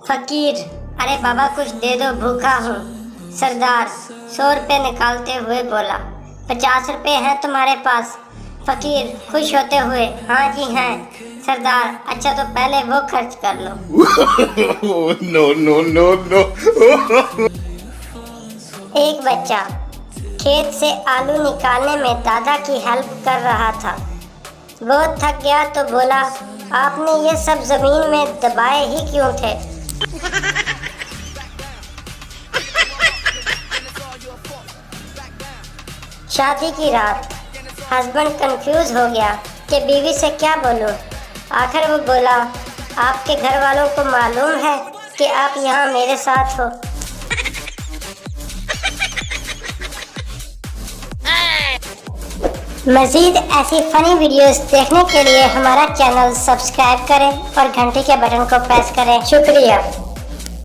फकीर, अरे बाबा कुछ दे दो, भूखा हूँ। सरदार 100 रुपये निकालते हुए बोला। 50 रुपये हैं तुम्हारे पास? फकीर खुश होते हुए, हाँ जी हैं। सरदार, अच्छा तो पहले वो खर्च कर लो। No no no no. एक बच्चा खेत से आलू निकालने में दादा की हेल्प कर रहा था। बहुत थक गया तो बोला, आपने ये सब जमीन में दबाए ही क्यों थे? शादी की रात हस्बैंड कंफ्यूज हो गया कि बीवी से क्या बोलूं। आखिर वो बोला, आपके घर वालों को मालूम है कि आप यहाँ मेरे साथ हो? मज़ीद ऐसी फनी वीडियोस देखने के लिए हमारा चैनल सब्सक्राइब करें और घंटी के बटन को प्रेस करें। शुक्रिया।